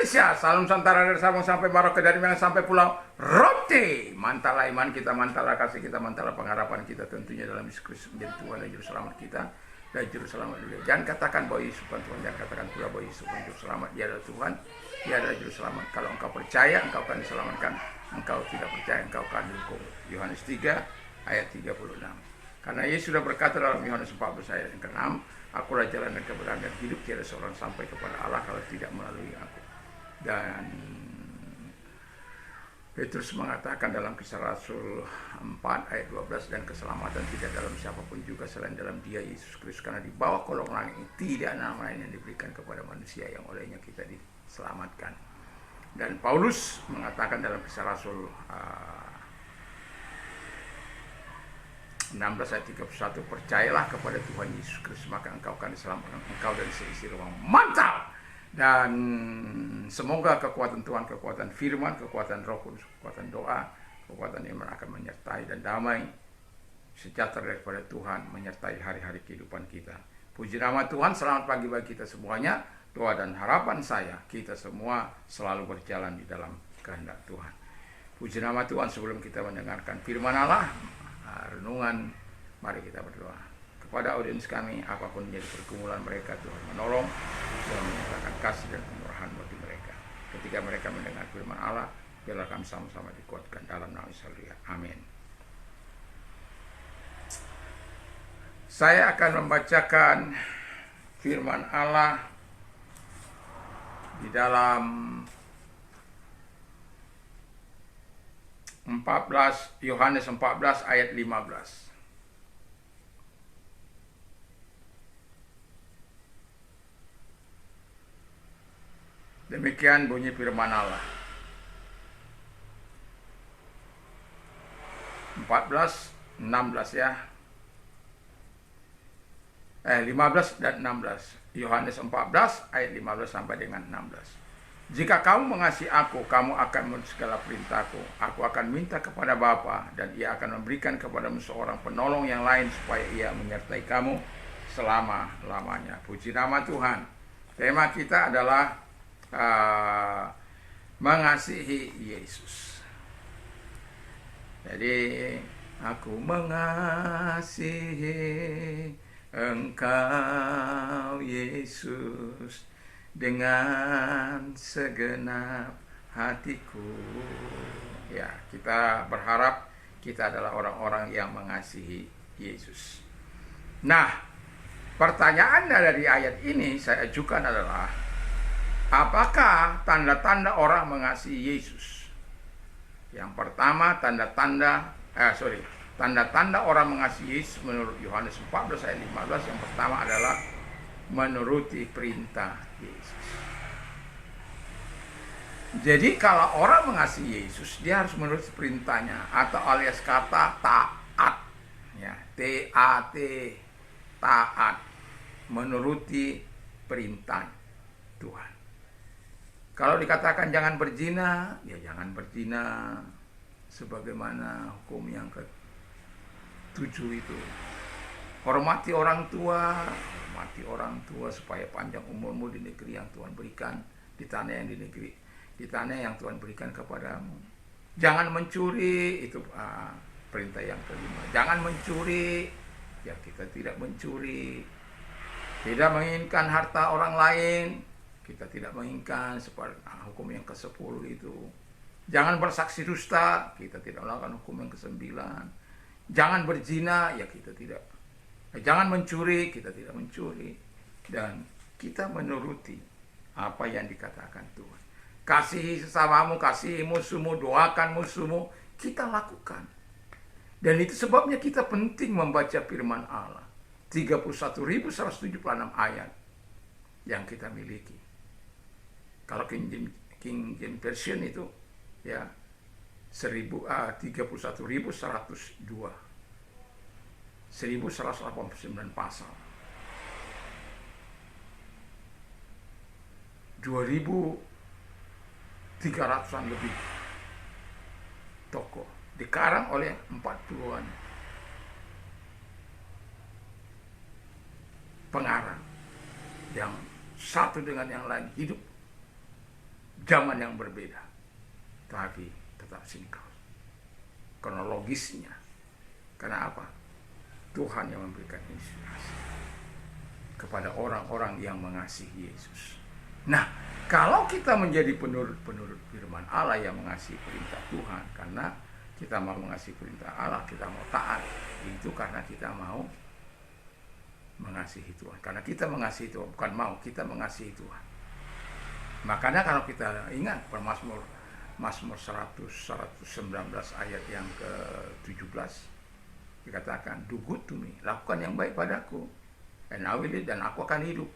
Indonesia, salam Nusantara dari Sabang sampai Merauke, dari Medan sampai Pulau Rote. Mantaplah iman kita, mantaplah kasih kita, mantaplah pengharapan kita tentunya dalam Yesus Kristus menjadi Tuhan dan Juru Selamat kita dan Juru Selamat dunia. Jangan katakan bahwa Yesus bukan Tuhan, jangan katakan pula bahwa Yesus bukan Juru Selamat. Dia adalah Tuhan, Dia adalah Juru Selamat. Kalau engkau percaya, engkau akan diselamatkan. Engkau tidak percaya, engkau akan dihukum. Yohanes 3 ayat 36. Karena Yesus sudah berkata dalam Yohanes 14 ayat yang ke-6, Akulah jalan dan kebenaran dan hidup, tiada seorang sampai kepada Allah kalau tidak melalui aku. Dan Petrus mengatakan dalam Kisah Rasul 4 ayat 12, dan keselamatan tidak dalam siapapun juga selain dalam Dia Yesus Kristus, karena di bawah kolong langit ini tidak nama lain yang diberikan kepada manusia yang olehnya kita diselamatkan. Dan Paulus mengatakan dalam Kisah Rasul 16 ayat 31, percayalah kepada Tuhan Yesus Kristus maka engkau akan diselamatkan, engkau dan seisi rumah. Mantap! Dan semoga kekuatan Tuhan, kekuatan firman, kekuatan Roh Kudus, kekuatan doa, kekuatan iman akan menyertai, dan damai sejahtera daripada Tuhan menyertai hari-hari kehidupan kita. Puji nama Tuhan. Selamat pagi bagi kita semuanya. Doa dan harapan saya, kita semua selalu berjalan di dalam kehendak Tuhan. Puji nama Tuhan. Sebelum kita mendengarkan firman Allah, renungan, mari kita berdoa. Kepada audiens kami, apapun menjadi pergumulan mereka, Tuhan menolong dan menyatakan kasih dan kemurahan bagi mereka. Ketika mereka mendengar firman Allah, biarlah kami sama-sama dikuatkan dalam nama Yesus. Amin. Saya akan membacakan firman Allah di dalam Yohanes 14 ayat 15. Demikian bunyi firman Allah. 16 ya. 15 dan 16. Yohanes 14 ayat 15 sampai dengan 16. Jika kamu mengasihi aku, kamu akan menurut segala perintahku. Aku akan minta kepada Bapa, dan Ia akan memberikan kepadamu seorang penolong yang lain, supaya Ia menyertai kamu selama-lamanya. Puji nama Tuhan. Tema kita adalah mengasihi Yesus. Jadi, aku mengasihi Engkau Yesus dengan segenap hatiku. Ya, kita berharap kita adalah orang-orang yang mengasihi Yesus. Nah, pertanyaan dari ayat ini saya ajukan adalah, apakah tanda-tanda orang mengasihi Yesus? Yang pertama, tanda-tanda orang mengasihi Yesus menurut Yohanes 14 ayat 15, yang pertama adalah menuruti perintah Yesus. Jadi kalau orang mengasihi Yesus, dia harus menuruti perintahnya, atau alias kata taat, ya, T-A-T, taat, menuruti perintah Tuhan. Kalau dikatakan jangan berzina, ya jangan berzina, sebagaimana hukum yang ke-7 itu. Hormati orang tua supaya panjang umurmu di negeri yang Tuhan berikan, di tanah yang Tuhan berikan kepadamu. Jangan mencuri, itu perintah yang kelima. Jangan mencuri, ya kita tidak mencuri. Tidak menginginkan harta orang lain, kita tidak menginginkan, seperti hukum yang ke-10 itu. Jangan bersaksi dusta, kita tidak melakukan hukum yang ke-9. Jangan berzina, ya kita tidak. Jangan mencuri, kita tidak mencuri. Dan kita menuruti apa yang dikatakan Tuhan. Kasihi sesamamu, kasihi musuhmu, doakan musuhmu, kita lakukan. Dan itu sebabnya kita penting membaca firman Allah. 31.176 ayat yang kita miliki. Kalau King James Version itu ya 31.102. 1189 pasal. 2.300-an lebih tokoh, dikarang oleh 40-an pengarang yang satu dengan yang lain hidup zaman yang berbeda, tapi tetap sinkron kronologisnya. Karena apa? Tuhan yang memberikan inspirasi kepada orang-orang yang mengasihi Yesus. Nah, kalau kita menjadi penurut firman Allah yang mengasihi perintah Tuhan, karena kita mau mengasihi perintah Allah, kita mau taat, itu karena kita mau mengasihi Tuhan. Karena kita mengasihi Tuhan, bukan mau, kita mengasihi Tuhan. Makanya kalau kita ingat Mazmur 119 ayat yang ke-17, dikatakan, do good to me, lakukan yang baik padaku, and I will live, dan aku akan hidup,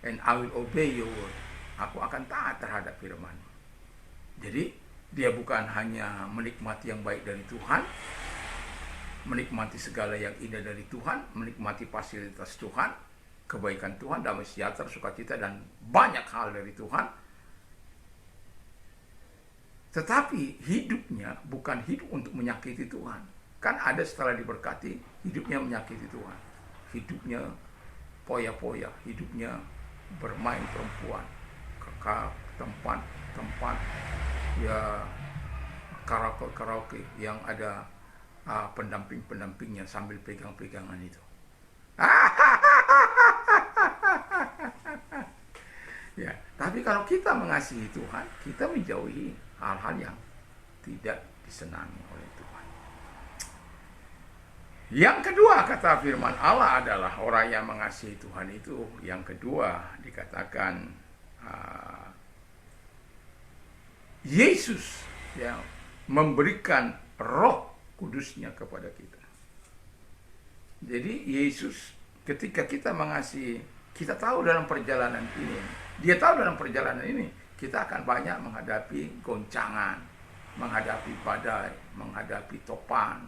and I will obey your word, aku akan taat terhadap firman. Jadi dia bukan hanya menikmati yang baik dari Tuhan, menikmati segala yang indah dari Tuhan, menikmati fasilitas Tuhan, kebaikan Tuhan, damai sejahtera, sukacita, dan banyak hal dari Tuhan. Tetapi hidupnya bukan hidup untuk menyakiti Tuhan. Kan ada setelah diberkati, hidupnya menyakiti Tuhan. Hidupnya poya-poya, hidupnya bermain perempuan, ke tempat ya karaoke yang ada pendamping-pendampingnya sambil pegang-pegangan itu. Ya, tapi kalau kita mengasihi Tuhan, kita menjauhi hal-hal yang tidak disenangi oleh Tuhan. Yang kedua, kata firman Allah adalah orang yang mengasihi Tuhan itu, yang kedua dikatakan Yesus yang memberikan Roh Kudusnya kepada kita. Jadi Yesus ketika kita mengasihi, kita tahu dalam perjalanan ini, dia tahu dalam perjalanan ini kita akan banyak menghadapi goncangan, menghadapi badai, menghadapi topan,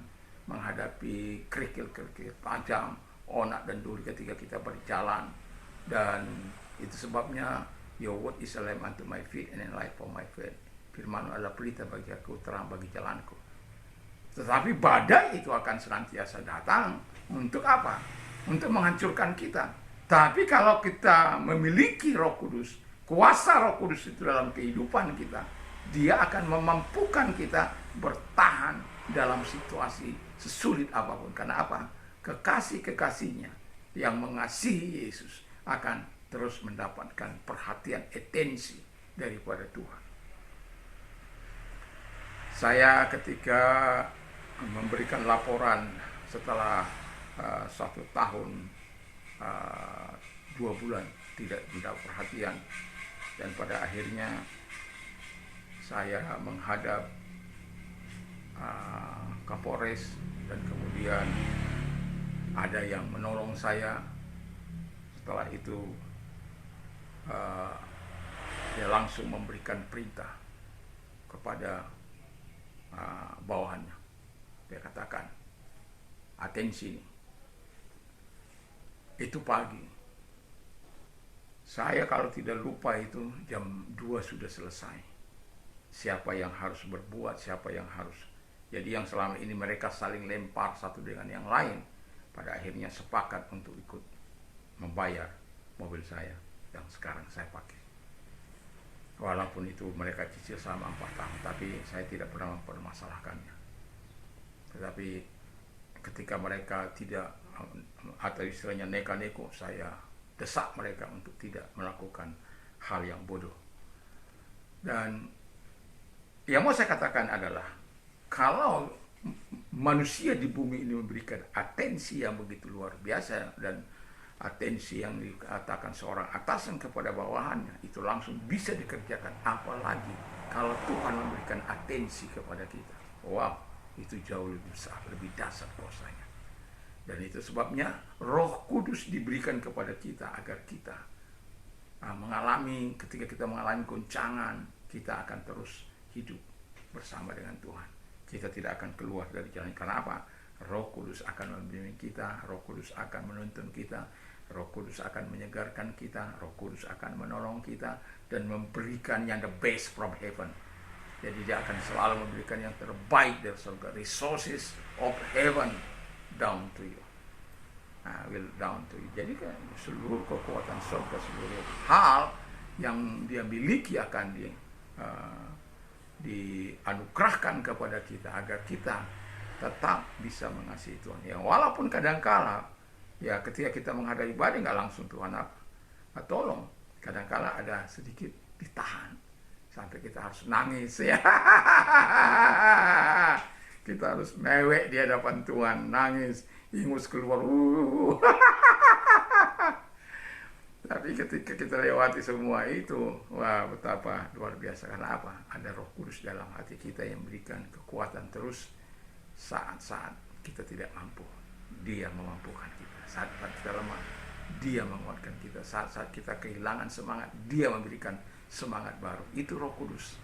menghadapi kerikil-kerikil tajam, onak dan duri ketika kita berjalan. Dan itu sebabnya your word is a lamp unto my feet and a light for my feet. Firman adalah pelita bagi aku, terang bagi jalanku. Tetapi badai itu akan senantiasa datang untuk apa? Untuk menghancurkan kita. Tapi kalau kita memiliki Roh Kudus, kuasa Roh Kudus itu dalam kehidupan kita, dia akan memampukan kita bertahan dalam situasi sesulit apapun. Karena apa? Kekasih-kekasihnya yang mengasihi Yesus akan terus mendapatkan perhatian, atensi daripada Tuhan. Saya ketika memberikan laporan setelah 1 tahun 2 bulan tidak mendapat perhatian, dan pada akhirnya saya menghadap Kapolres, dan kemudian ada yang menolong saya. Setelah itu dia langsung memberikan perintah kepada bawahannya. Dia katakan, atensi nih. Itu pagi. Saya kalau tidak lupa itu jam 2 sudah selesai. Siapa yang harus berbuat, siapa yang harus. Jadi yang selama ini mereka saling lempar satu dengan yang lain, pada akhirnya sepakat untuk ikut membayar mobil saya yang sekarang saya pakai. Walaupun itu mereka cicil selama 4 tahun, tapi saya tidak pernah mempermasalahkannya. Tetapi ketika mereka tidak, atau istilahnya neka-neko, saya desak mereka untuk tidak melakukan hal yang bodoh. Dan yang mau saya katakan adalah, kalau manusia di bumi ini memberikan atensi yang begitu luar biasa, dan atensi yang dikatakan seorang atasan kepada bawahannya itu langsung bisa dikerjakan, apalagi kalau Tuhan memberikan atensi kepada kita. Wow, itu jauh lebih besar, lebih dahsyat kuasanya. Dan itu sebabnya Roh Kudus diberikan kepada kita agar kita mengalami, ketika kita mengalami goncangan, kita akan terus hidup bersama dengan Tuhan. Kita tidak akan keluar dari jalan. Karena apa? Roh Kudus akan membimbing kita, Roh Kudus akan menuntun kita, Roh Kudus akan menyegarkan kita, Roh Kudus akan menolong kita dan memberikan yang the best from heaven. Jadi dia akan selalu memberikan yang terbaik dari surga, resources of heaven down to you. Will down to you. Jadi kan seluruh kekuatan surga, seluruh hal yang dia miliki akan uh, dianugerahkan kepada kita agar kita tetap bisa mengasihi Tuhan. Ya walaupun kadangkala ya ketika kita menghadapi badai nggak langsung Tuhan tolong, kadangkala ada sedikit ditahan sampai kita harus nangis ya. Kita harus mewek di hadapan Tuhan, nangis, ingus keluar. Tapi ketika kita lewati semua itu, wah betapa luar biasa. Karena apa? Ada Roh Kudus dalam hati kita yang memberikan kekuatan terus saat-saat kita tidak mampu. Dia memampukan kita. Saat kita lemah, Dia menguatkan kita. Saat-saat kita kehilangan semangat, Dia memberikan semangat baru. Itu Roh Kudus.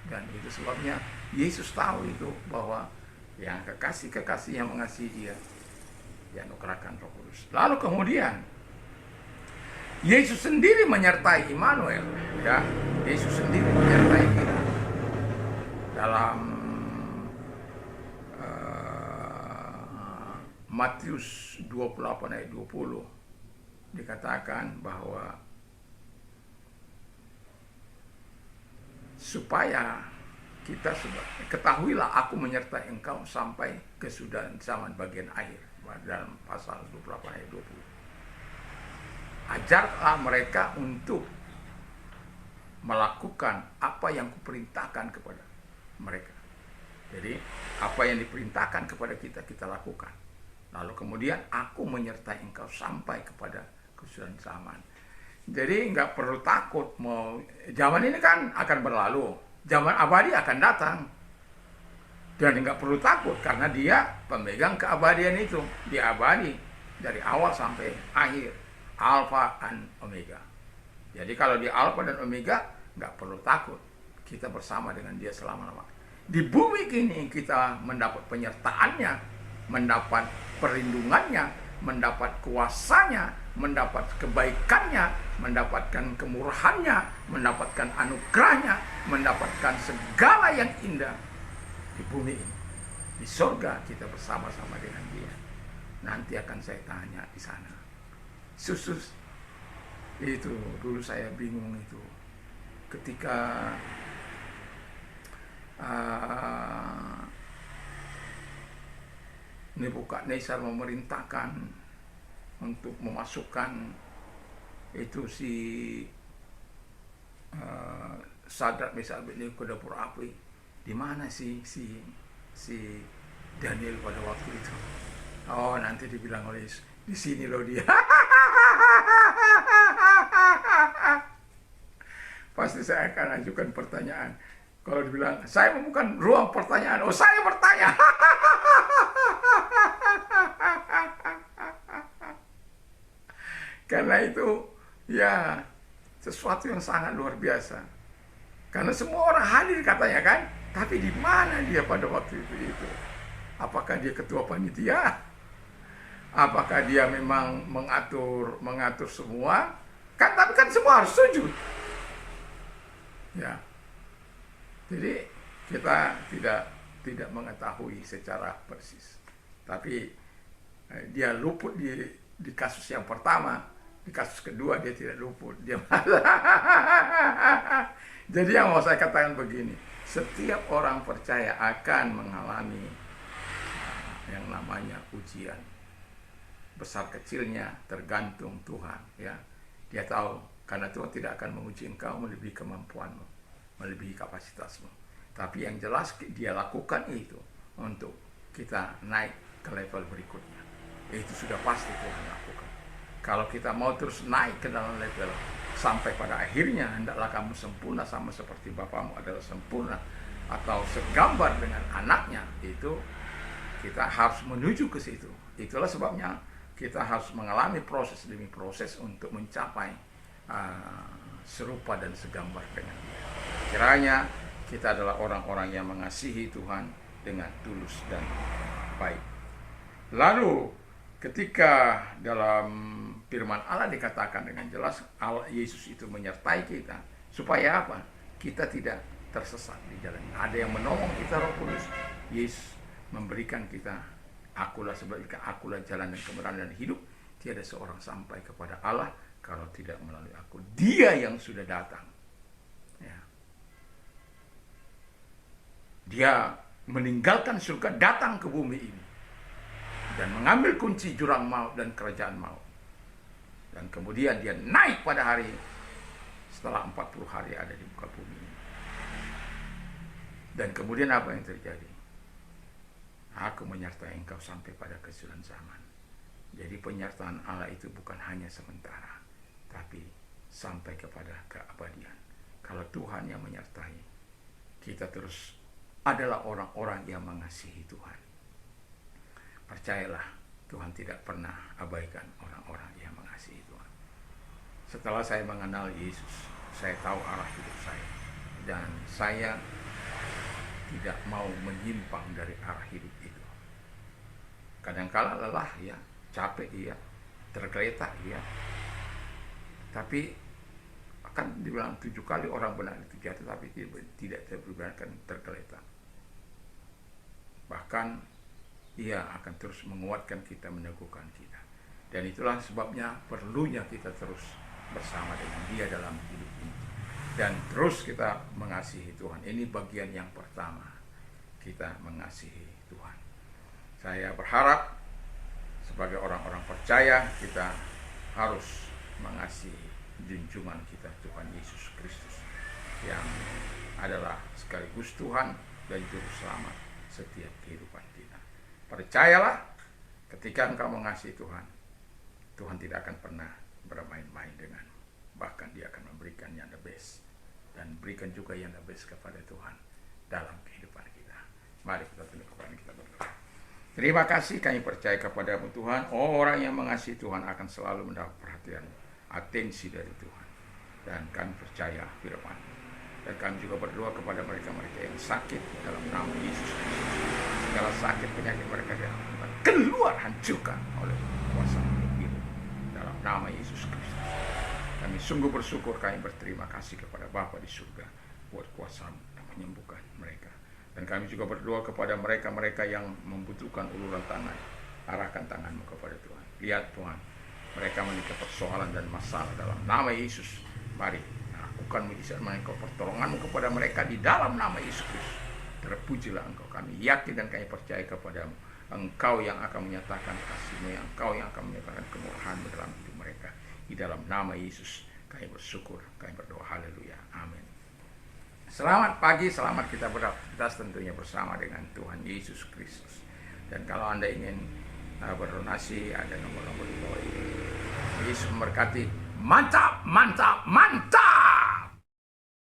Dan itu sebabnya Yesus tahu itu bahwa yang kekasih-kekasih yang mengasihi Dia dianugerahkan Roh Kudus. Lalu kemudian Yesus sendiri menyertai Immanuel, ya. Yesus sendiri menyertai kita dalam Matius 28 ayat 20 dikatakan bahwa supaya kita ketahuilah aku menyertai engkau sampai kesudahan zaman bagian akhir, dalam pasal 28 ayat 20. Ajarlah mereka untuk melakukan apa yang kuperintahkan kepada mereka. Jadi apa yang diperintahkan kepada kita, kita lakukan. Lalu kemudian aku menyertai engkau sampai kepada kesudahan zaman. Jadi nggak perlu takut, zaman ini kan akan berlalu, zaman abadi akan datang. Dan nggak perlu takut karena Dia pemegang keabadian itu. Dia abadi dari awal sampai akhir, Alfa dan Omega. Jadi kalau Dia Alfa dan Omega, nggak perlu takut. Kita bersama dengan Dia selama-lamanya. Di bumi ini kita mendapat penyertaannya, mendapat perlindungannya, mendapat kuasanya, mendapat kebaikannya, mendapatkan kemurahannya, mendapatkan anugerahnya, mendapatkan segala yang indah di bumi ini. Di surga kita bersama-sama dengan Dia. Nanti akan saya tanya di sana. Susus itu dulu saya bingung itu ketika Nebukadnezar memerintahkan untuk memasukkan itu si Sadrak, Mesak, Abednego ke dapur api. Di mana si Daniel pada waktu itu? Oh, nanti dibilang oleh Yesus, di sini loh dia. Pasti saya akan ajukan pertanyaan. Kalau dibilang, saya bukan ruang pertanyaan. Oh, saya bertanya. Karena itu, ya, sesuatu yang sangat luar biasa. Karena semua orang hadir katanya kan. Tapi di mana dia pada waktu itu? Apakah dia ketua panitia? Apakah dia memang mengatur semua? Kan tapi kan semua harus sujud. Ya. Jadi kita tidak mengetahui secara persis. Tapi dia luput di kasus yang pertama, di kasus kedua dia tidak luput. Dia Jadi yang mau saya katakan begini, setiap orang percaya akan mengalami yang namanya ujian. Besar kecilnya tergantung Tuhan, ya. Dia tahu karena Tuhan tidak akan menguji engkau melebihi kemampuanmu, melebihi kapasitasmu. Tapi yang jelas Dia lakukan itu untuk kita naik ke level berikutnya. Itu sudah pasti Tuhan lakukan. Kalau kita mau terus naik ke dalam level sampai pada akhirnya hendaklah kamu sempurna sama seperti Bapamu adalah sempurna, atau segambar dengan anaknya, itu kita harus menuju ke situ. Itulah sebabnya kita harus mengalami proses demi proses untuk mencapai serupa dan segambar dengan Dia. Kiranya kita adalah orang-orang yang mengasihi Tuhan dengan tulus dan baik. Lalu ketika dalam firman Allah dikatakan dengan jelas Allah Yesus itu menyertai kita supaya apa? Kita tidak tersesat di jalan. Ada yang menolong kita, Roh Kudus. Yesus memberikan kita, akulah jalan dan kebenaran dan hidup. Tiada seorang sampai kepada Allah kalau tidak melalui aku. Dia yang sudah datang. Ya. Dia meninggalkan surga, datang ke bumi ini dan mengambil kunci jurang maut dan kerajaan maut. Dan kemudian dia naik pada hari setelah 40 hari ada di muka bumi ini. Dan kemudian apa yang terjadi? Aku menyertai engkau sampai pada kesudahan zaman. Jadi penyertaan Allah itu bukan hanya sementara, tapi sampai kepada keabadian. Kalau Tuhan yang menyertai, kita terus adalah orang-orang yang mengasihi Tuhan. Percayalah, Tuhan tidak pernah abaikan orang-orang yang mengasihi Tuhan. Setelah saya mengenal Yesus, saya tahu arah hidup saya. Dan saya tidak mau menyimpang dari arah hidup itu. Kadangkala lelah ya, capek ya, tergeletak ya. Tapi akan dibilang 7 kali orang benar itu jatuh, tapi tidak terbiarkan tergeletak. Bahkan ia akan terus menguatkan kita, meneguhkan kita. Dan itulah sebabnya perlunya kita terus bersama dengan Dia dalam hidup ini. Dan terus kita mengasihi Tuhan. Ini bagian yang pertama, kita mengasihi Tuhan. Saya berharap sebagai orang-orang percaya kita harus mengasihi junjungan kita Tuhan Yesus Kristus, yang adalah sekaligus Tuhan dan Juru Selamat setiap kehidupan kita. Percayalah, ketika engkau mengasihi Tuhan, Tuhan tidak akan pernah bermain-main denganmu. Bahkan Dia akan memberikan yang the best, dan berikan juga yang the best kepada Tuhan dalam kehidupan kita. Mari kita tunduk kepala kita berdoa. Terima kasih, kami percaya kepadamu Tuhan. Orang yang mengasihi Tuhan akan selalu mendapat perhatian, atensi dari Tuhan. Dan kami percaya firman. Dan kami juga berdoa kepada mereka-mereka yang sakit dalam nama Yesus Kristus. Segala sakit penyakit mereka yang keluar, hancurkan oleh kuasa hidup dalam nama Yesus Kristus. Kami sungguh bersyukur, kami berterima kasih kepada Bapa di surga buat kuasa yang menyembuhkan mereka. Dan kami juga berdoa kepada mereka-mereka yang membutuhkan uluran tangan. Arahkan tanganmu kepada Tuhan. Lihat Tuhan, mereka memiliki persoalan dan masalah dalam nama Yesus. Mari lakukan mujizat engkau, pertolonganmu kepada mereka di dalam nama Yesus Kristus. Terpujilah engkau, kami yakin dan kami percaya kepadamu. Engkau yang akan menyatakan kasih-Mu, engkau yang akan menyatakan kemurahan-Mu dalam hidup mereka. Di dalam nama Yesus kami bersyukur, kami berdoa, haleluya, amin. Selamat pagi, selamat kita beraktivitas tentunya bersama dengan Tuhan Yesus Kristus. Dan kalau Anda ingin berdonasi, ada nomor-nomor di bawah ini. Yesus memberkati. Mantap, mantap, mantap.